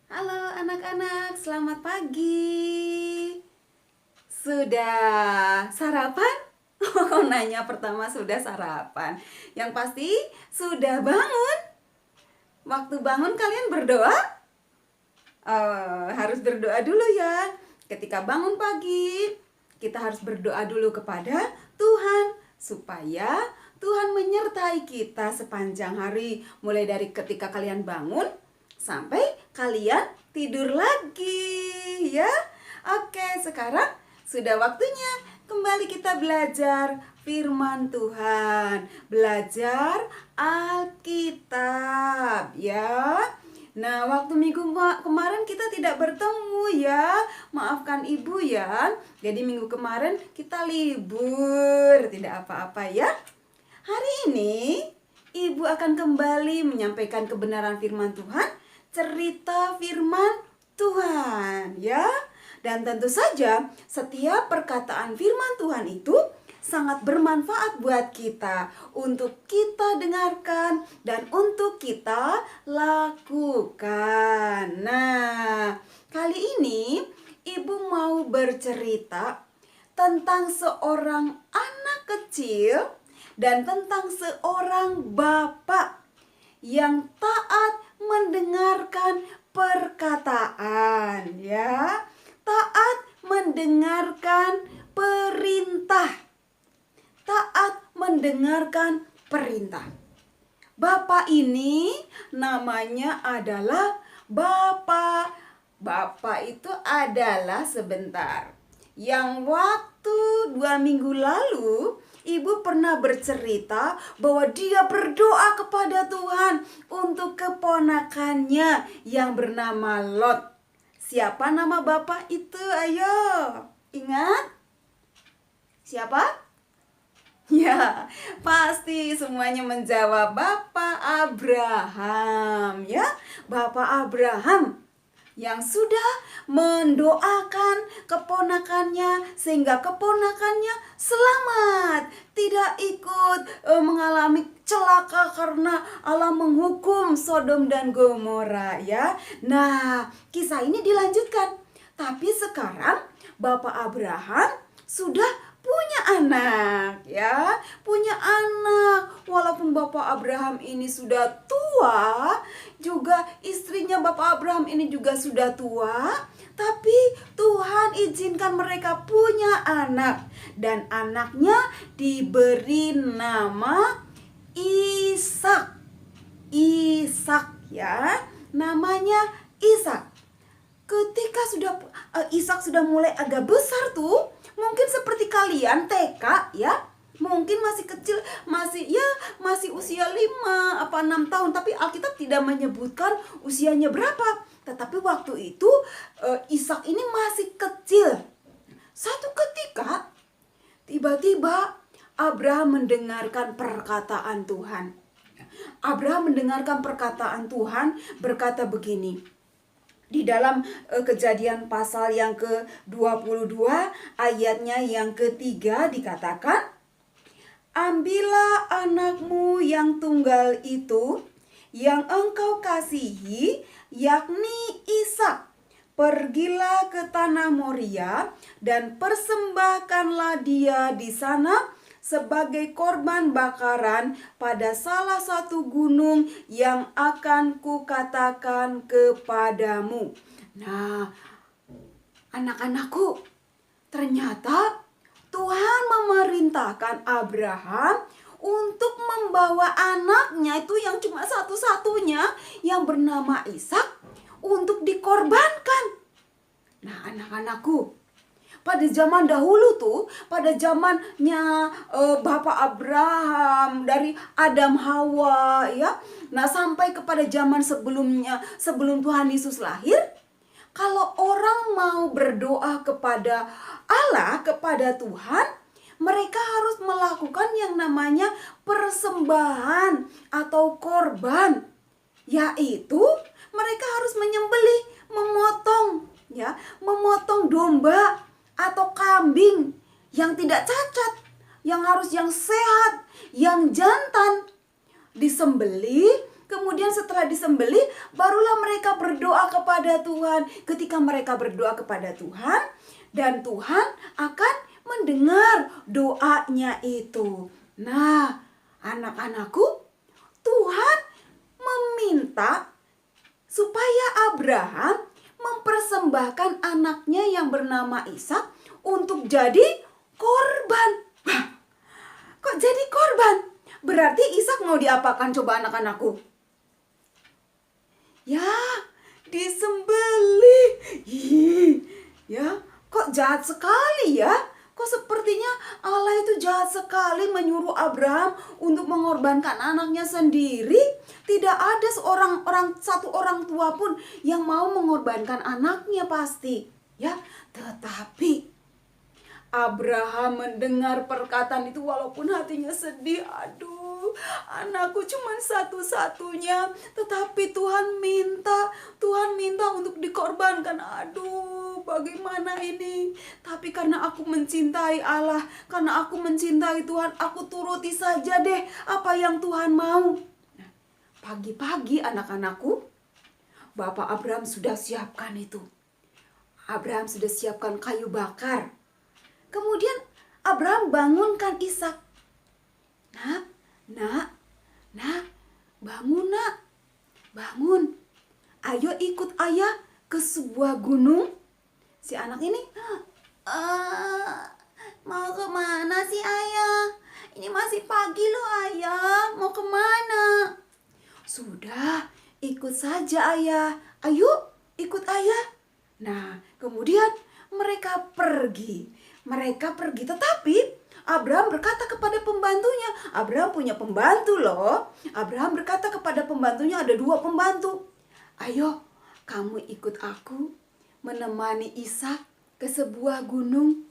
Halo anak-anak, selamat pagi. Sudah sarapan? Oh, nanya pertama sudah sarapan. Yang pasti sudah bangun. Waktu bangun kalian berdoa? Harus berdoa dulu ya. Ketika bangun pagi, kita harus berdoa dulu kepada Tuhan supaya Tuhan menyertai kita sepanjang hari, mulai dari ketika kalian bangun sampai kalian tidur lagi ya. Oke, sekarang sudah waktunya kembali kita belajar firman Tuhan, belajar Alkitab ya. Nah, waktu minggu kemarin kita tidak bertemu ya. Maafkan ibu ya. Jadi minggu kemarin kita libur. Tidak apa-apa ya. Hari ini ibu akan kembali menyampaikan kebenaran firman Tuhan. Cerita firman Tuhan ya. Dan tentu saja setiap perkataan firman Tuhan itu sangat bermanfaat buat kita, untuk kita dengarkan dan untuk kita lakukan. Nah, kali ini ibu mau bercerita tentang seorang anak kecil dan tentang seorang bapak yang taat mendengarkan perkataan ya. Taat mendengarkan perintah. Taat mendengarkan perintah. Bapak ini namanya adalah Bapak. Bapak itu adalah sebentar. Yang waktu 2 minggu lalu ibu pernah bercerita bahwa dia berdoa kepada Tuhan untuk keponakannya yang bernama Lot. Siapa nama bapak itu? Ayo, ingat? Siapa? Ya, pasti semuanya menjawab Bapak Abraham ya. Bapak Abraham yang sudah mendoakan keponakannya sehingga keponakannya selamat, tidak ikut mengalami celaka karena Allah menghukum Sodom dan Gomora ya. Nah, kisah ini dilanjutkan. Tapi sekarang Bapak Abraham sudah punya anak ya, punya anak. Walaupun Bapak Abraham ini sudah tua, juga istrinya Bapak Abraham ini juga sudah tua, tapi Tuhan izinkan mereka punya anak, dan anaknya diberi nama Ishak. Ishak ya, namanya Ishak. Ketika Ishak sudah mulai agak besar tuh, mungkin seperti kalian TK ya, mungkin masih kecil, masih usia 5 apa 6 tahun, tapi Alkitab tidak menyebutkan usianya berapa. Tetapi waktu itu Ishak ini masih kecil. Satu ketika tiba-tiba Abraham mendengarkan perkataan Tuhan. Abraham mendengarkan perkataan Tuhan berkata begini. Di dalam Kejadian pasal yang ke-22 ayatnya yang ketiga dikatakan, ambillah anakmu yang tunggal itu yang engkau kasihi, yakni Ishak. Pergilah ke tanah Moria dan persembahkanlah dia di sana sebagai korban bakaran pada salah satu gunung yang akan kukatakan kepadamu. Nah, anak-anakku, ternyata Tuhan memerintahkan Abraham untuk membawa anaknya itu yang cuma satu-satunya yang bernama Ishak untuk dikorbankan. Nah, anak-anakku, pada zaman dahulu tuh, pada zamannya Bapak Abraham, dari Adam Hawa ya. Nah, sampai kepada zaman sebelumnya, sebelum Tuhan Yesus lahir, kalau orang mau berdoa kepada Allah, kepada Tuhan, mereka harus melakukan yang namanya persembahan atau korban, yaitu mereka harus menyembelih, memotong domba atau kambing yang tidak cacat, yang sehat, yang jantan, disembelih. Kemudian setelah disembelih, barulah mereka mereka berdoa kepada Tuhan. Ketika mereka berdoa kepada Tuhan, dan Tuhan akan mendengar doanya itu. Nah, anak-anakku, Tuhan meminta supaya Abraham mempersembahkan anaknya yang bernama Ishak untuk jadi korban. Kok jadi korban? Berarti Ishak mau diapakan coba anak-anakku? Ya, disembelih. Ya, kok jahat sekali ya? Kok sepertinya Allah itu jahat sekali menyuruh Abraham untuk mengorbankan anaknya sendiri. Tidak ada satu orang tua pun yang mau mengorbankan anaknya pasti. Ya, tetapi Abraham mendengar perkataan itu walaupun hatinya sedih. Aduh, anakku cuma satu-satunya. Tetapi Tuhan minta untuk dikorbankan. Aduh, bagaimana ini? Tapi karena aku mencintai Allah, karena aku mencintai Tuhan, aku turuti saja deh apa yang Tuhan mau. Nah, pagi-pagi anak-anakku, Bapak Abraham sudah siapkan itu. Abraham sudah siapkan kayu bakar. Kemudian Abraham bangunkan Ishak. Nak, bangun nak, bangun. Ayo ikut ayah ke sebuah gunung. Si anak ini, mau kemana sih ayah? Ini masih pagi loh ayah, mau kemana? Sudah, ikut saja ayah. Ayo, ikut ayah. Nah, kemudian mereka pergi, tetapi Abraham berkata kepada pembantunya, Abraham punya pembantu loh. Abraham berkata kepada pembantunya, ada 2 pembantu. Ayo, kamu ikut aku menemani Ishak ke sebuah gunung.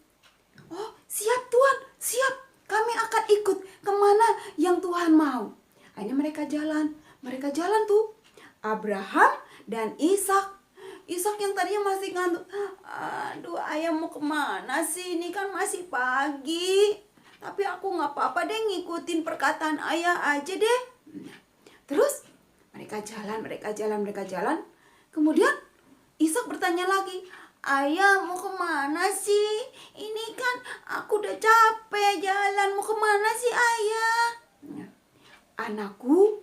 Oh, siap Tuhan, siap. Kami akan ikut kemana yang Tuhan mau. Akhirnya mereka jalan tuh. Abraham dan Ishak. Ishak yang tadinya masih ngantuk. Aduh, ayah mau kemana sih? Ini kan masih pagi. Tapi aku gak apa-apa deh, ngikutin perkataan ayah aja deh. Terus mereka jalan. Kemudian Ishak bertanya lagi, ayah mau kemana sih? Ini kan aku udah capek jalan. Mau kemana sih ayah? Anakku,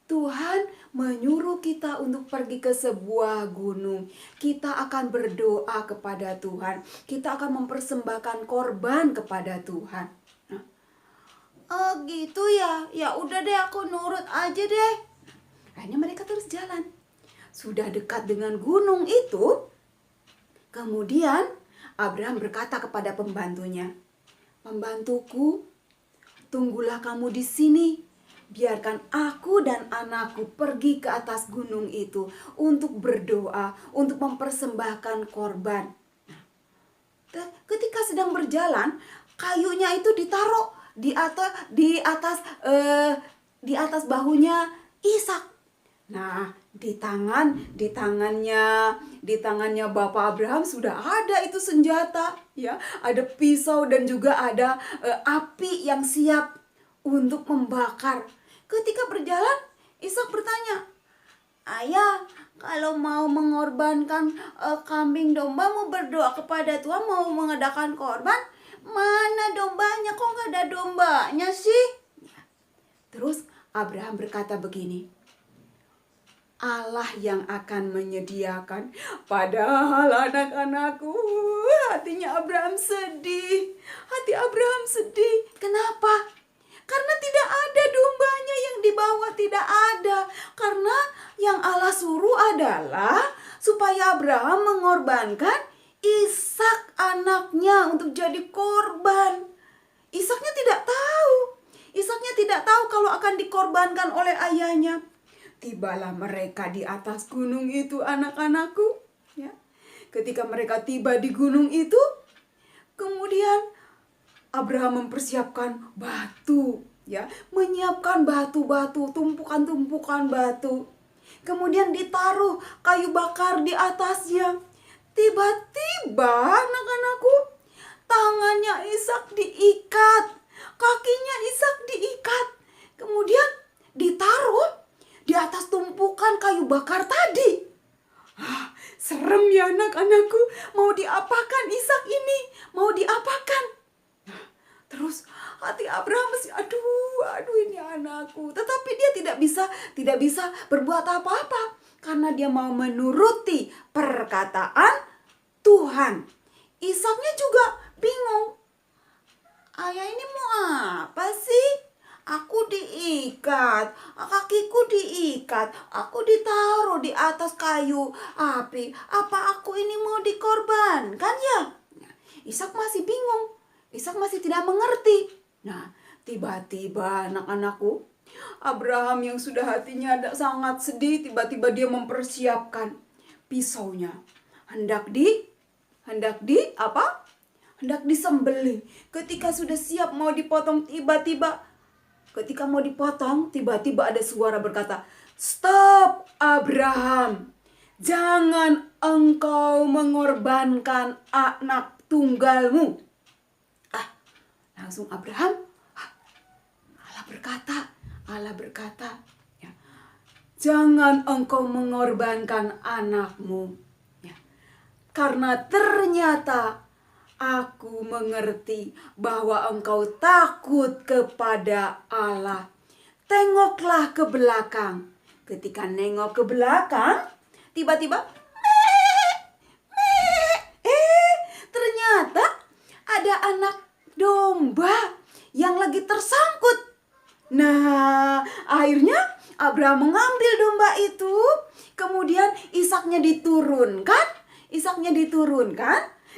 Tuhan menyuruh kita untuk pergi ke sebuah gunung. Kita akan berdoa kepada Tuhan. Kita akan mempersembahkan korban kepada Tuhan. Oh gitu ya. Ya udah deh, aku nurut aja deh. Akhirnya mereka terus jalan. Sudah dekat dengan gunung itu, kemudian Abraham berkata kepada pembantunya, "Pembantuku, tunggulah kamu di sini. Biarkan aku dan anakku pergi ke atas gunung itu untuk berdoa, untuk mempersembahkan korban." Ketika sedang berjalan, kayunya itu ditaruh di atas bahunya Ishak. Nah, di tangannya Bapak Abraham sudah ada itu senjata, ya, ada pisau dan juga ada api yang siap untuk membakar. Ketika berjalan, Ishak bertanya, "Ayah, kalau mau mengorbankan kambing domba, mau berdoa kepada Tuhan, mau mengadakan korban, mana dombanya? Kok nggak ada dombanya sih?" Terus Abraham berkata begini, Allah yang akan menyediakan. Padahal anak-anakku, hatinya Abraham sedih. Hati Abraham sedih. Kenapa? Karena tidak ada dombanya yang dibawa, tidak ada. Karena yang Allah suruh adalah supaya Abraham mengorbankan Ishak anaknya untuk jadi korban. Ishaknya tidak tahu kalau akan dikorbankan oleh ayahnya. Tibalah mereka di atas gunung itu, anak-anakku. Ya. Ketika mereka tiba di gunung itu, kemudian Abraham mempersiapkan batu, ya, menyiapkan batu-batu, tumpukan-tumpukan batu. Kemudian ditaruh kayu bakar di atasnya. Tiba-tiba, anak-anakku, tangannya Ishak diikat, kakinya Ishak diikat, kemudian ditaruh di atas tumpukan kayu bakar tadi. serem ya anak-anakku. Mau diapakan Ishak ini? Mau diapakan? Nah, terus hati Abraham masih aduh ini anakku. Tetapi dia tidak bisa berbuat apa-apa karena dia mau menuruti perkataan Tuhan. Ishaknya juga bingung. Ayah ini mau apa sih? Aku diikat, kakiku diikat, aku ditaruh di atas kayu api. Apa aku ini mau dikorbankan ya? Nah, Ishak masih bingung. Ishak masih tidak mengerti. Nah, tiba-tiba anak-anakku, Abraham yang sudah hatinya sangat sedih, tiba-tiba dia mempersiapkan pisaunya. Hendak disembelih. Ketika sudah siap mau dipotong, tiba-tiba ada suara berkata, "Stop Abraham, jangan engkau mengorbankan anak tunggalmu." Langsung Abraham, Allah berkata, ya, "Jangan engkau mengorbankan anakmu, ya, karena ternyata aku mengerti bahwa engkau takut kepada Allah. Tengoklah ke belakang." Ketika nengok ke belakang, tiba-tiba ternyata ada anak domba yang lagi tersangkut. Nah, akhirnya Abraham mengambil domba itu, kemudian Ishaknya diturunkan,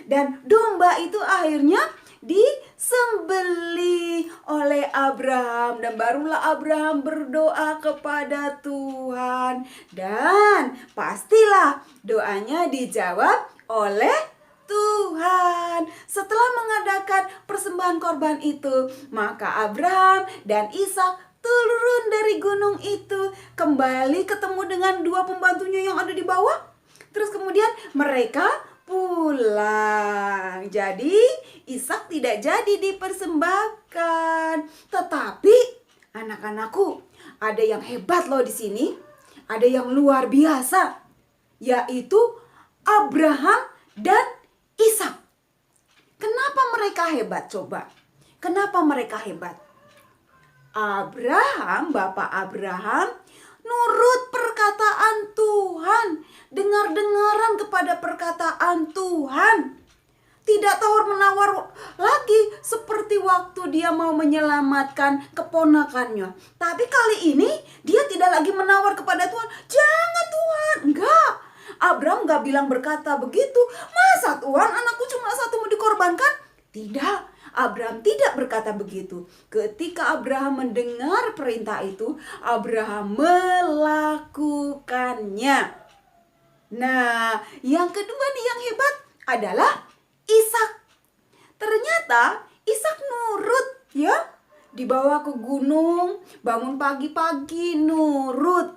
dan domba itu akhirnya disembelih oleh Abraham. Dan barulah Abraham berdoa kepada Tuhan, dan pastilah doanya dijawab oleh Tuhan. Setelah mengadakan persembahan korban itu, maka Abraham dan Ishak turun dari gunung itu, kembali ketemu dengan dua pembantunya yang ada di bawah. Terus kemudian mereka pulang. Jadi Ishak tidak jadi dipersembahkan. Tetapi anak-anakku, ada yang hebat loh di sini. Ada yang luar biasa, yaitu Abraham dan Ishak. Kenapa mereka hebat coba? Kenapa mereka hebat? Bapak Abraham nurut perkataan Tuhan, dengar-dengaran kepada perkataan Tuhan. Tidak tawar-menawar lagi seperti waktu dia mau menyelamatkan keponakannya. Tapi kali ini dia tidak lagi menawar kepada Tuhan. "Jangan Tuhan." Enggak. Abraham gak bilang berkata begitu. "Masa Tuhan, anakku cuma satu mau dikorbankan?" Tidak, Abraham tidak berkata begitu. Ketika Abraham mendengar perintah itu, Abraham melakukannya. Nah, yang kedua nih yang hebat adalah Ishak. Ternyata Ishak nurut, ya. Dibawa ke gunung, bangun pagi-pagi nurut.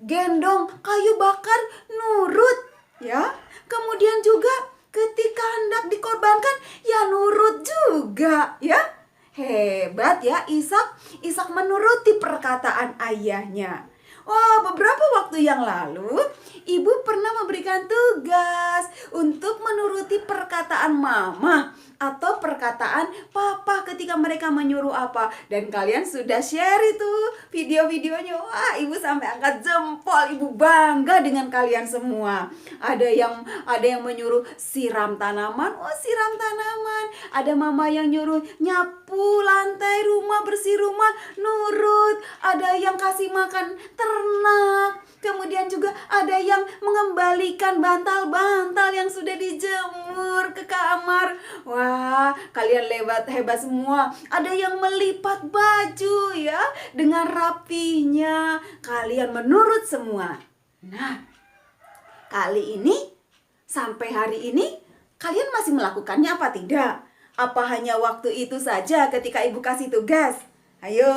Gendong kayu bakar nurut, ya. Kemudian juga ketika hendak dikorbankan ya nurut juga, ya. Hebat ya Ishak menuruti perkataan ayahnya. Wah, beberapa waktu yang lalu ibu pernah memberikan tugas untuk menuruti perkataan mama atau perkataan papa ketika mereka menyuruh apa. Dan kalian sudah share itu video-videonya. Wah, ibu sampai angkat jempol. Ibu bangga dengan kalian semua. Ada yang menyuruh siram tanaman. Oh, siram tanaman. Ada mama yang nyuruh nyapu lantai rumah, bersih rumah, nurut. Ada yang kasih makan ternak. Kemudian juga ada yang mengembalikan bantal-bantal yang sudah dijemur ke kamar. Wah, kalian hebat semua. Ada yang melipat baju ya dengan rapinya. Kalian menurut semua. Nah, kali ini sampai hari ini kalian masih melakukannya apa tidak? Apa hanya waktu itu saja ketika ibu kasih tugas? Ayo,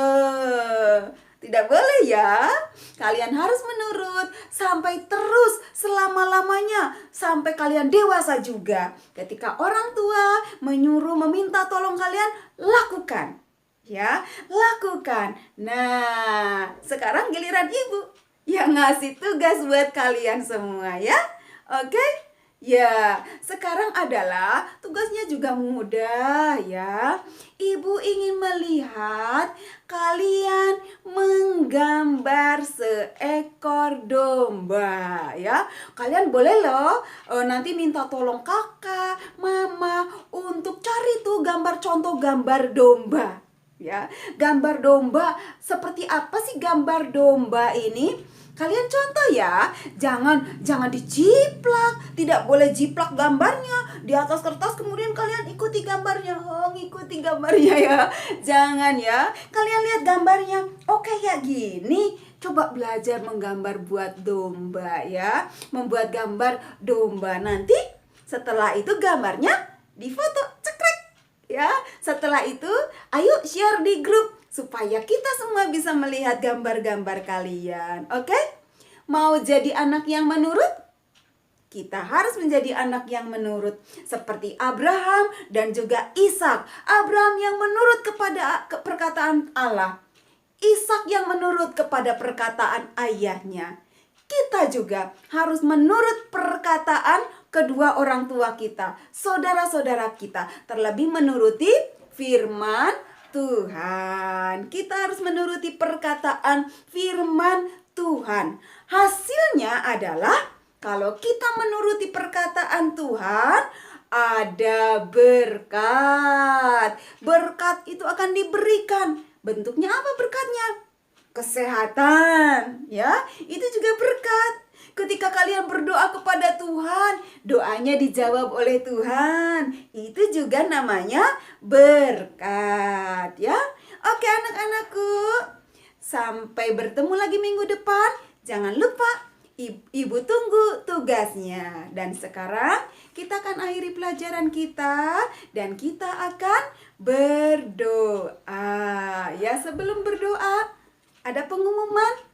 tidak boleh ya. Kalian harus menurut sampai terus selama-lamanya, sampai kalian dewasa juga. Ketika orang tua menyuruh, meminta tolong kalian, lakukan. Ya, lakukan. Nah, sekarang giliran ibu yang ngasih tugas buat kalian semua ya. Oke? Ya, sekarang adalah tugasnya juga mudah ya. Ibu ingin melihat kalian menggambar seekor domba ya. Kalian boleh loh nanti minta tolong kakak, mama untuk cari tuh gambar contoh gambar domba. Ya, gambar domba seperti apa sih gambar domba ini? Kalian contoh ya, jangan diciplak, tidak boleh jiplak gambarnya di atas kertas kemudian kalian ikuti gambarnya. Oh, ngikuti gambarnya ya. Jangan ya. Kalian lihat gambarnya. Oke ya gini. Coba belajar menggambar buat domba ya. Membuat gambar domba. Nanti setelah itu gambarnya difoto, cekrek. Ya, setelah itu ayo share di grup supaya kita semua bisa melihat gambar-gambar kalian. Oke? Mau jadi anak yang menurut? Kita harus menjadi anak yang menurut seperti Abraham dan juga Ishak. Abraham yang menurut kepada perkataan Allah. Ishak yang menurut kepada perkataan ayahnya. Kita juga harus menurut perkataan kedua orang tua kita, saudara-saudara kita, terlebih menuruti firman Tuhan. Kita harus menuruti perkataan firman Tuhan. Hasilnya adalah kalau kita menuruti perkataan Tuhan, ada berkat. Berkat itu akan diberikan. Bentuknya apa berkatnya? Kesehatan, ya. Itu juga berkat. Ketika kalian berdoa kepada Tuhan, doanya dijawab oleh Tuhan. Itu juga namanya berkat, ya. Oke anak-anakku, sampai bertemu lagi minggu depan. Jangan lupa, Ibu tunggu tugasnya. Dan sekarang kita akan akhiri pelajaran kita dan kita akan berdoa. Ya, sebelum berdoa, ada pengumuman.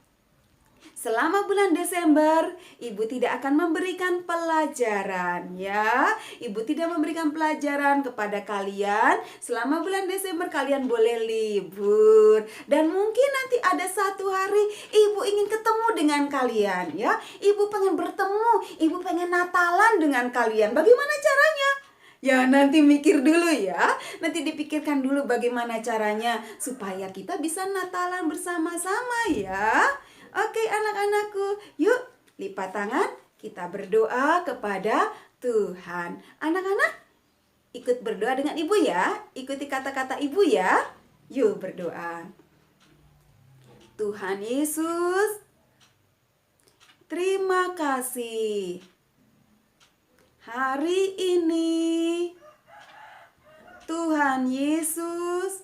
Selama bulan Desember, Ibu tidak akan memberikan pelajaran ya. Ibu tidak memberikan pelajaran kepada kalian. Selama bulan Desember kalian boleh libur. Dan mungkin nanti ada satu hari Ibu ingin ketemu dengan kalian ya. Ibu pengen bertemu, Ibu pengen Natalan dengan kalian. Bagaimana caranya? Ya nanti mikir dulu ya. Nanti dipikirkan dulu bagaimana caranya supaya kita bisa Natalan bersama-sama ya. Oke anak-anakku, yuk lipat tangan, kita berdoa kepada Tuhan. Anak-anak, ikut berdoa dengan Ibu ya. Ikuti kata-kata Ibu ya. Yuk berdoa. Tuhan Yesus, terima kasih. Hari ini Tuhan Yesus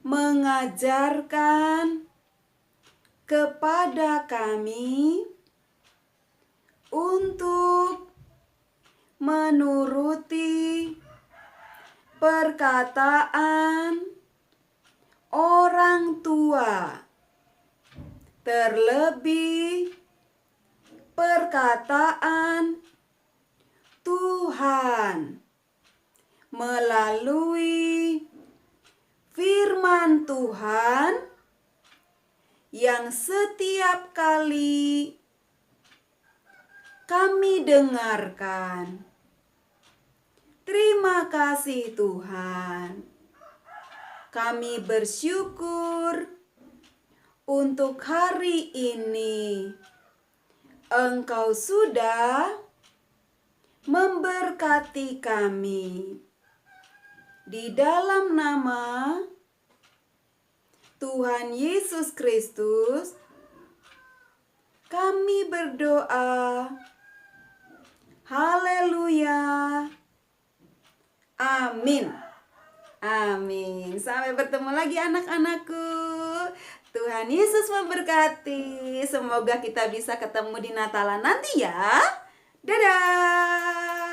mengajarkan kepada kami untuk menuruti perkataan orang tua, terlebih perkataan Tuhan melalui firman Tuhan yang setiap kali kami dengarkan. Terima kasih Tuhan. Kami bersyukur untuk hari ini. Engkau sudah memberkati kami. Di dalam nama Tuhan Yesus Kristus, kami berdoa. Haleluya. Amin. Amin. Sampai bertemu lagi anak-anakku. Tuhan Yesus memberkati. Semoga kita bisa ketemu di Natalan nanti ya. Dadah.